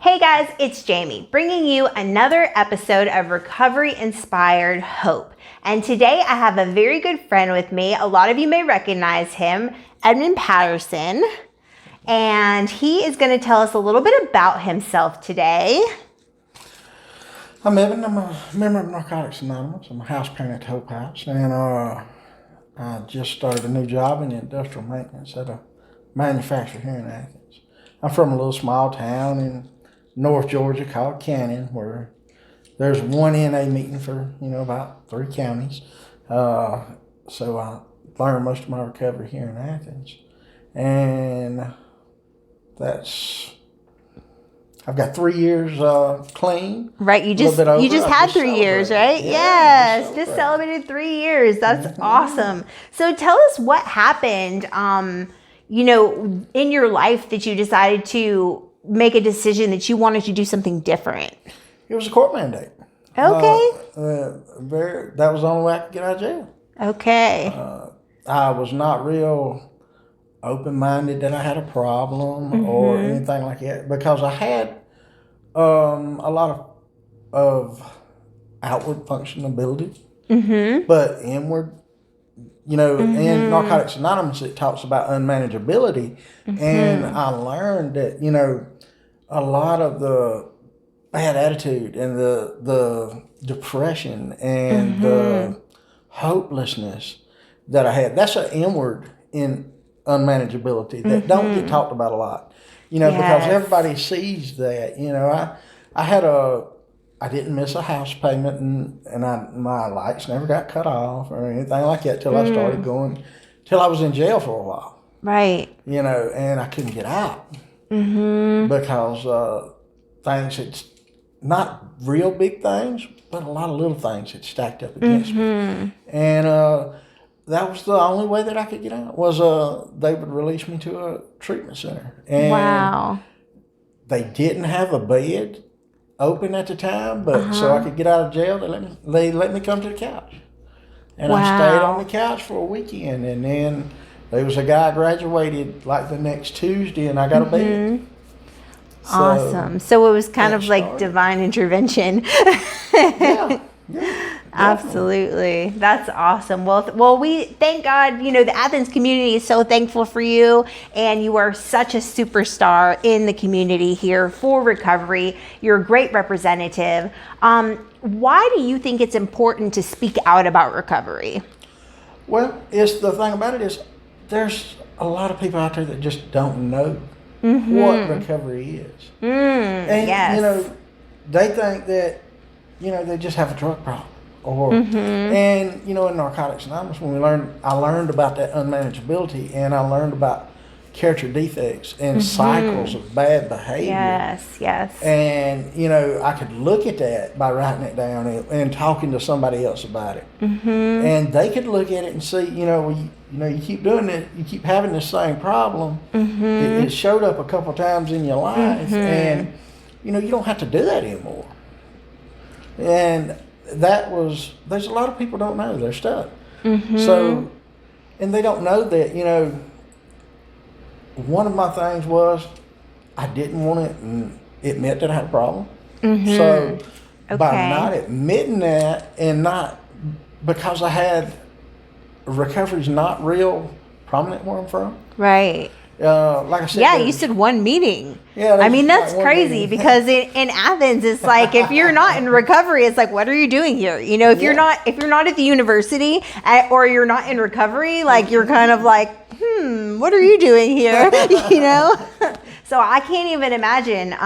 Hey guys, it's Jamie, bringing you another episode of Recovery Inspired Hope. And today I have a very good friend with me. A lot of you may recognize him, Edmond Patterson. And he is going to tell us a little bit about himself today. I'm Evan. I'm a member of Narcotics Anonymous. I'm a house parent at Hope House. And I just started a new job in industrial maintenance at a manufacturer here in Athens. I'm from a little small town in North Georgia called Cannon, where there's one NA meeting for, about 3 counties. So I learned most of my recovery here in Athens. And I've got 3 years clean. Right, you just had 3 years, right? Yeah, yes, just celebrated 3 years. That's awesome. So tell us what happened, in your life that you decided to make a decision that you wanted to do something different. It was a court mandate. Okay. That was the only way I could get out of jail. Okay. I was not real open-minded that I had a problem or anything like that, because I had a lot of outward functionability, but inward, in Narcotics Anonymous it talks about unmanageability, and I learned that a lot of the bad attitude and the depression and the hopelessness that I had, that's an inward in unmanageability that don't get talked about a lot, because everybody sees that. I didn't miss a house payment, and my lights never got cut off or anything like that till I started till I was in jail for a while. Right. And I couldn't get out because things had, not real big things, but a lot of little things had stacked up against me. And that was the only way that I could get out, was they would release me to a treatment center. And they didn't have a bed open at the time, but so I could get out of jail, they let me come to the couch. And I stayed on the couch for a weekend, and then there was a guy graduated like the next Tuesday, and I got a bed. Awesome. So it was kind of like divine intervention. Yeah. Absolutely. That's awesome. Well, we thank God, the Athens community is so thankful for you, and you are such a superstar in the community here for recovery. You're a great representative. Why do you think it's important to speak out about recovery? Well, the thing about it is there's a lot of people out there that just don't know what recovery is. And, they think that, they just have a drug problem. And in Narcotics Anonymous, I learned about that unmanageability, and I learned about character defects and cycles of bad behavior. Yes. And I could look at that by writing it down and talking to somebody else about it, and they could look at it and see, you keep doing it, you keep having this same problem. It showed up a couple times in your life, and you don't have to do that anymore. And there's a lot of people don't know they're stuck. So, and they don't know that, one of my things was I didn't want to admit that I had a problem. So by not admitting that, and not, because I had, recovery's not real prominent where I'm from. Right. Like I said, you said one meeting. Yeah, I mean, that's like crazy because in Athens, it's like, if you're not in recovery, it's like, what are you doing here? If you're not at the university or you're not in recovery, like you're kind of like, what are you doing here? So I can't even imagine.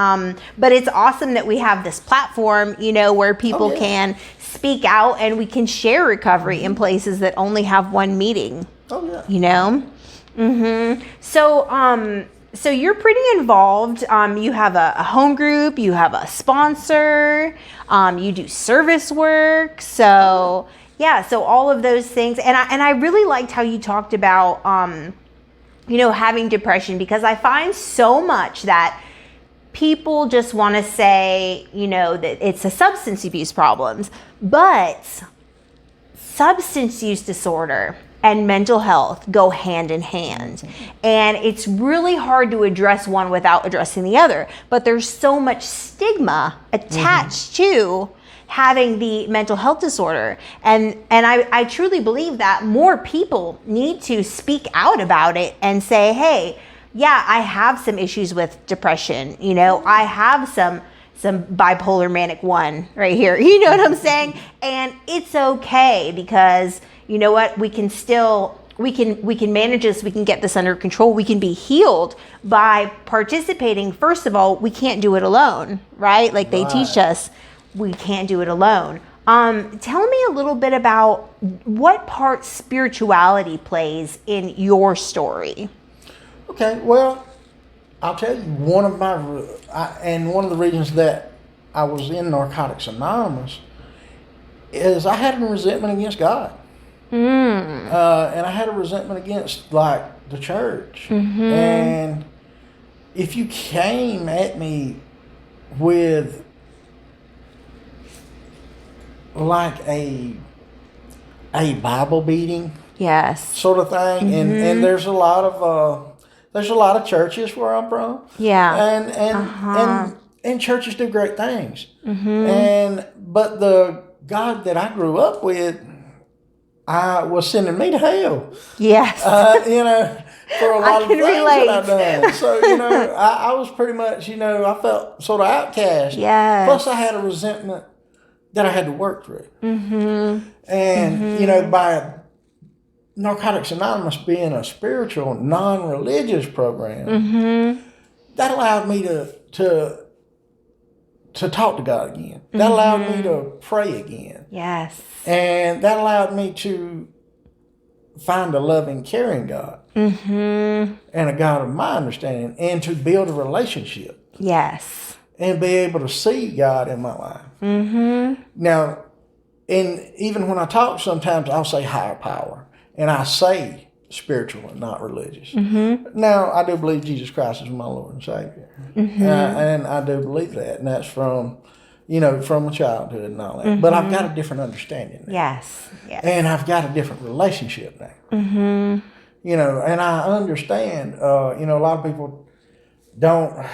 But it's awesome that we have this platform, where people can speak out, and we can share recovery in places that only have one meeting. So you're pretty involved. You have a home group, you have a sponsor, you do service work. So all of those things. And I really liked how you talked about, having depression, because I find so much that people just want to say, that it's a substance abuse problems, but substance use disorder and mental health go hand in hand. And it's really hard to address one without addressing the other. But there's so much stigma attached to having the mental health disorder. And I truly believe that more people need to speak out about it and say, hey, yeah, I have some issues with depression. You know, I have some bipolar manic 1 right here. You know what I'm saying? And it's okay, because you know what? We can manage this. We can get this under control. We can be healed by participating. First of all, we can't do it alone, right? Like they teach us, we can't do it alone. Tell me a little bit about what part spirituality plays in your story. Okay, well, I'll tell you, one of the reasons that I was in Narcotics Anonymous is I had a resentment against God. And I had a resentment against, like, the church. And if you came at me with, like, a Bible beating sort of thing, and there's a lot of churches where I'm from. And churches do great things. But the God that I grew up with, I was sending me to hell. Yes. You know, for a lot of things that I've done. So, you know, I was pretty much, you know, I felt sort of outcast. Plus I had a resentment that I had to work through. And, you know, by Narcotics Anonymous being a spiritual, non-religious program, that allowed me to talk to God again. That allowed me to pray again. Yes. And that allowed me to find a loving, caring God. And a God of my understanding, and to build a relationship. Yes. And be able to see God in my life. Now, and even when I talk, sometimes I'll say higher power. And I say spiritual and not religious. Now, I do believe Jesus Christ is my Lord and Savior. And I do believe that. And that's from, you know, from my childhood and all that. But I've got a different understanding now. Yes. And I've got a different relationship now. You know, and I understand, you know, a lot of people don't.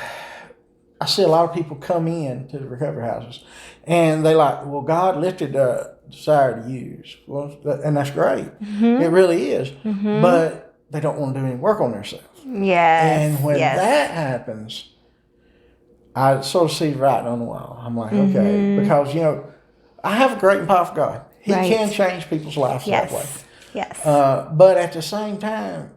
I see a lot of people come in to the recovery houses and they like, well, God lifted the desire to use. Well, and that's great. It really is. But they don't want to do any work on themselves. And when that happens, I sort of see writing on the wall. I'm like, okay, because, you know, I have a great and powerful God. He can change people's lives that way. But at the same time,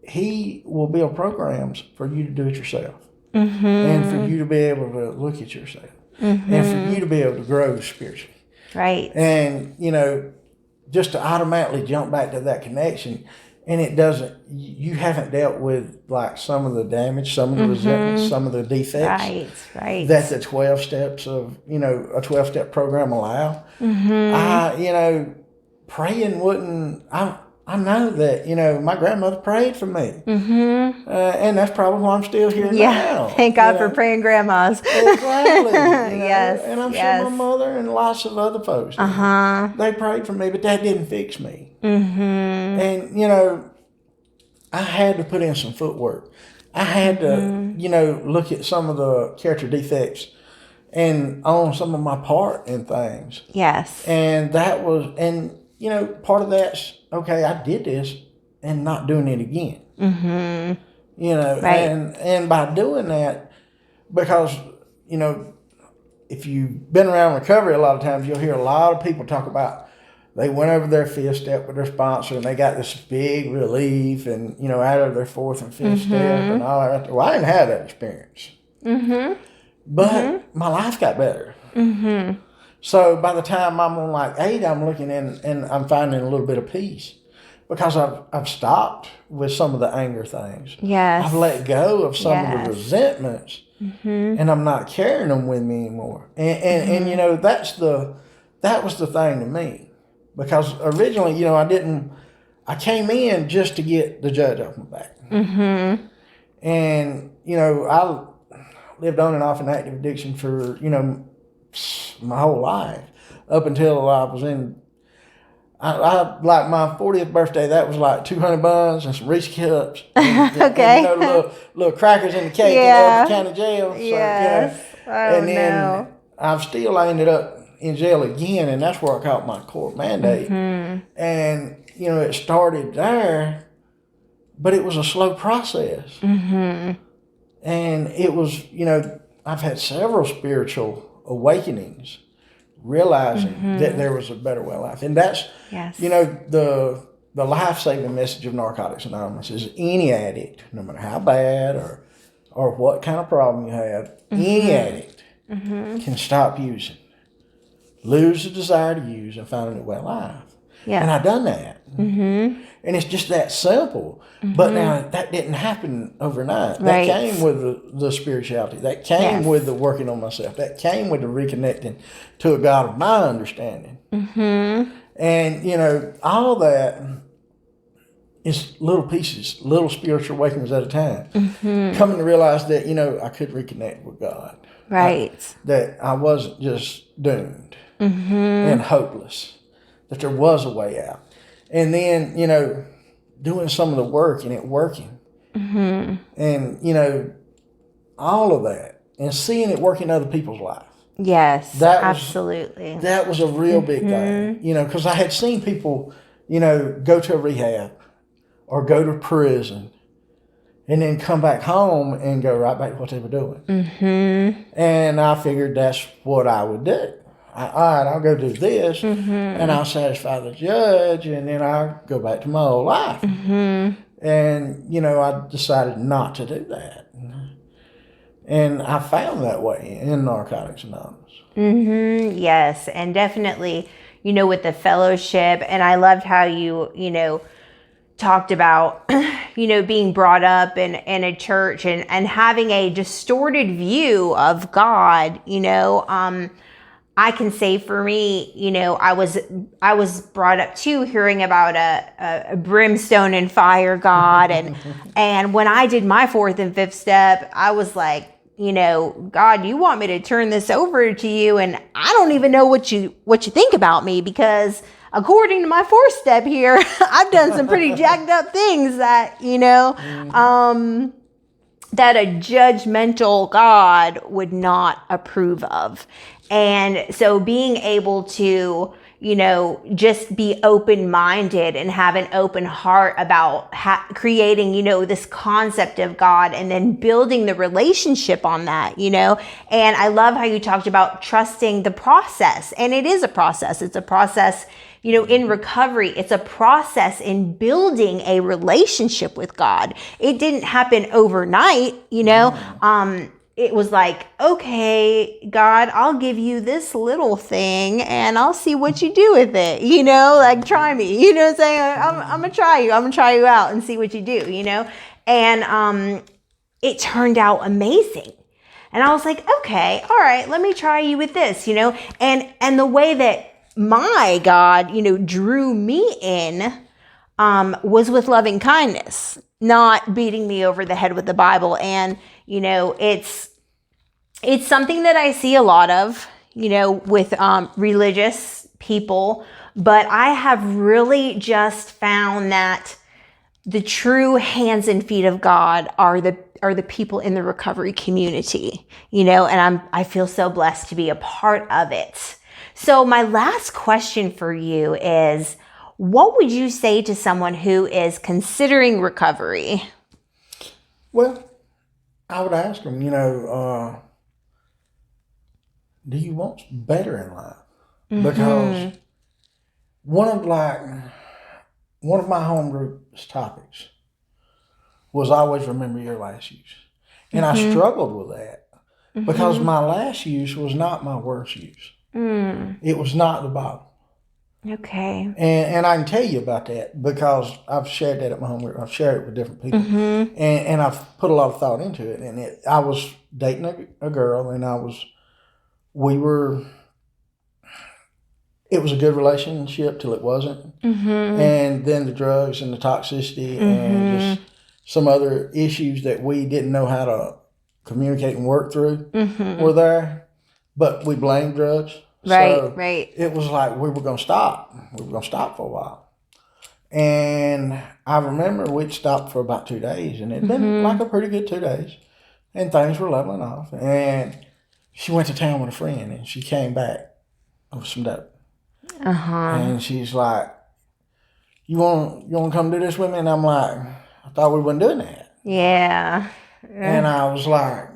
He will build programs for you to do it yourself. And for you to be able to look at yourself. And for you to be able to grow spiritually. And, you know, just to automatically jump back to that connection, and it doesn't, you haven't dealt with like some of the damage, some of the resentment, some of the defects that the 12 steps of, you know, a 12-step program allow. You know, praying wouldn't, I know that, you know, my grandmother prayed for me. And that's probably why I'm still here now. Thank God for praying grandmas. Exactly. And I'm sure my mother and lots of other folks, they prayed for me, but that didn't fix me. And, you know, I had to put in some footwork. I had to, you know, look at some of the character defects and own some of my part in things. And that was, and, you know, part of that's, okay, I did this and not doing it again. You know, and by doing that, because, you know, if you've been around recovery a lot of times, you'll hear a lot of people talk about they went over their 5th step with their sponsor and they got this big relief and, you know, out of their 4th and 5th step and all that. Well, I didn't have that experience. But my life got better. So by the time I'm on like 8, I'm looking in and I'm finding a little bit of peace because I've stopped with some of the anger things. I've let go of some of the resentments and I'm not carrying them with me anymore. And you know, that was the thing to me because originally, you know, I came in just to get the judge off my back. And, you know, I lived on and off in active addiction for, you know, my whole life up until I was in I like my 40th birthday. That was like 200 buns and some Reese cups. And, Okay. and, little crackers in the cake Yeah. in the county jail. So, Yes. Oh, and then no. I've still ended up in jail again, and that's where I caught my court mandate. Mm-hmm. And it started there, but it was a slow process. Mm-hmm. And it was, I've had several spiritual awakenings, realizing that there was a better way of life. And that's, Yes. the life-saving message of Narcotics Anonymous is any addict, no matter how bad or what kind of problem you have, any addict can stop using, lose the desire to use, and find a new way of life. Yeah. And I've done that. Mm-hmm. And it's just that simple. Mm-hmm. But now that didn't happen overnight. That came with the spirituality. That came with the working on myself. That came with the reconnecting to a God of my understanding. Mm-hmm. And, all that is little pieces, little spiritual awakenings at a time. Mm-hmm. Coming to realize that, I could reconnect with God. Right. That I wasn't just doomed and hopeless. That there was a way out. And then, doing some of the work and it working. Mm-hmm. And, all of that. And seeing it work in other people's life. Yes, absolutely. That was a real big thing. Because I had seen people, go to a rehab or go to prison and then come back home and go right back to what they were doing. Mm-hmm. And I figured that's what I would do. All right, I'll go do this, and I'll satisfy the judge, and then I'll go back to my old life. Mm-hmm. And, I decided not to do that. And I found that way in Narcotics Anonymous. Mm-hmm. Yes, and definitely, with the fellowship, and I loved how you talked about, being brought up in a church and having a distorted view of God, I can say for me, I was brought up too, hearing about a brimstone and fire God. And when I did my fourth and fifth step, I was like, God, you want me to turn this over to you. And I don't even know what you think about me, because according to my fourth step here, I've done some pretty jacked up things that, that a judgmental God would not approve of. And so being able to, just be open-minded and have an open heart about creating, this concept of God, and then building the relationship on that, And I love how you talked about trusting the process. And it is a process. It's a process, in recovery. It's a process in building a relationship with God. It didn't happen overnight, It was like, okay, God, I'll give you this little thing and I'll see what you do with it, like try me, what I'm saying? I'm going to try you. I'm going to try you out and see what you do, And it turned out amazing. And I was like, okay, all right, let me try you with this, And the way that my God, drew me in was with loving kindness, not beating me over the head with the Bible. And, it's something that I see a lot of, with religious people, but I have really just found that the true hands and feet of God are the people in the recovery community, and I feel so blessed to be a part of it. So my last question for you is, what would you say to someone who is considering recovery? Well, I would ask them, do you want better in life? Mm-hmm. Because one of my home group's topics was always remember your last use. And I struggled with that because my last use was not my worst use. It was not the Bible. Okay. And I can tell you about that because I've shared that at my home group. I've shared it with different people. And I've put a lot of thought into it. And I was dating a girl, and it was a good relationship till it wasn't. And then the drugs and the toxicity and just some other issues that we didn't know how to communicate and work through were there. But we blamed drugs. Right. It was like we were going to stop. We were going to stop for a while. And I remember we'd stopped for about 2 days, and it'd been like a pretty good 2 days, and things were leveling off. And she went to town with a friend, and she came back with some dope. And she's like, you want to come do this with me? And I'm like, I thought we weren't doing that. Yeah. And I was like,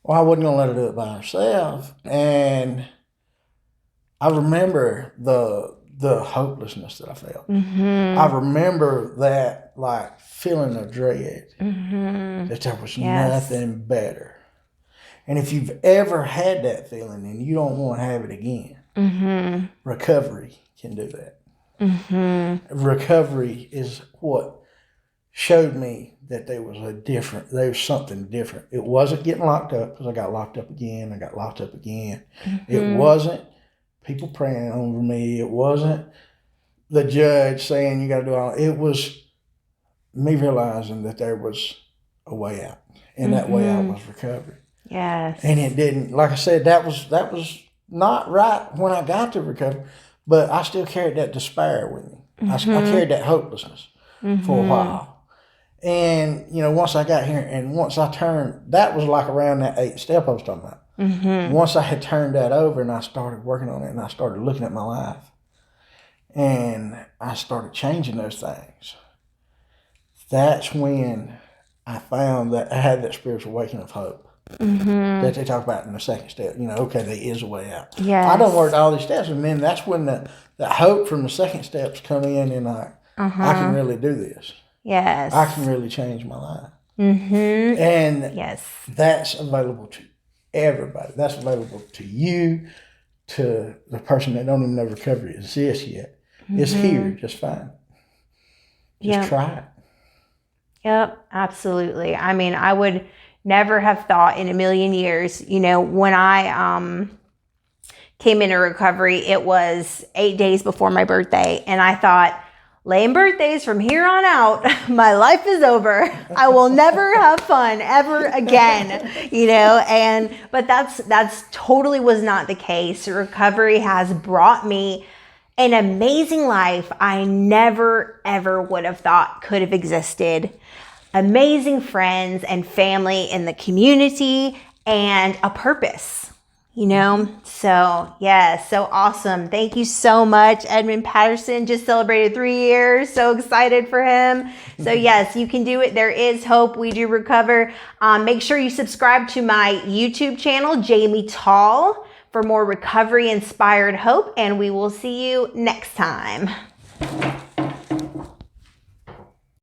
well, I wasn't going to let her do it by herself. And I remember the hopelessness that I felt. I remember that like feeling of dread, that there was nothing better. And if you've ever had that feeling and you don't want to have it again, recovery can do that. Recovery is what showed me that there was something different. It wasn't getting locked up, because I got locked up again. It wasn't people praying over me. It wasn't the judge saying you got to do all. It was me realizing that there was a way out, and that way out was recovery. Yes. And it didn't, like I said, that was not right when I got to recovery, but I still carried that despair with me. I carried that hopelessness for a while. And, once I got here and once I turned, that was like around that 8th step I was talking about. Once I had turned that over and I started working on it and I started looking at my life and I started changing those things, that's when I found that I had that spiritual awakening of hope that they talk about in the 2nd step. Okay, there is a way out. Yes. I done worked all these steps, and then that's when the hope from the 2nd steps come in, and I can really do this. Yes. I can really change my life. And that's available to everybody. That's available to you, to the person that don't even know recovery exists yet. It's here. Just find it. Just try it. Yep, absolutely. I mean, I would never have thought in a million years, when I came into recovery, it was 8 days before my birthday. And I thought, laying birthdays from here on out, my life is over. I will never have fun ever again, but that's totally was not the case. Recovery has brought me an amazing life I never, ever would have thought could have existed. Amazing friends and family in the community and a purpose, So, yes, so awesome. Thank you so much. Edmond Patterson just celebrated 3 years. So excited for him. So, yes, you can do it. There is hope. We do recover. Make sure you subscribe to my YouTube channel, Jamie Tall, for more recovery-inspired hope. And we will see you next time.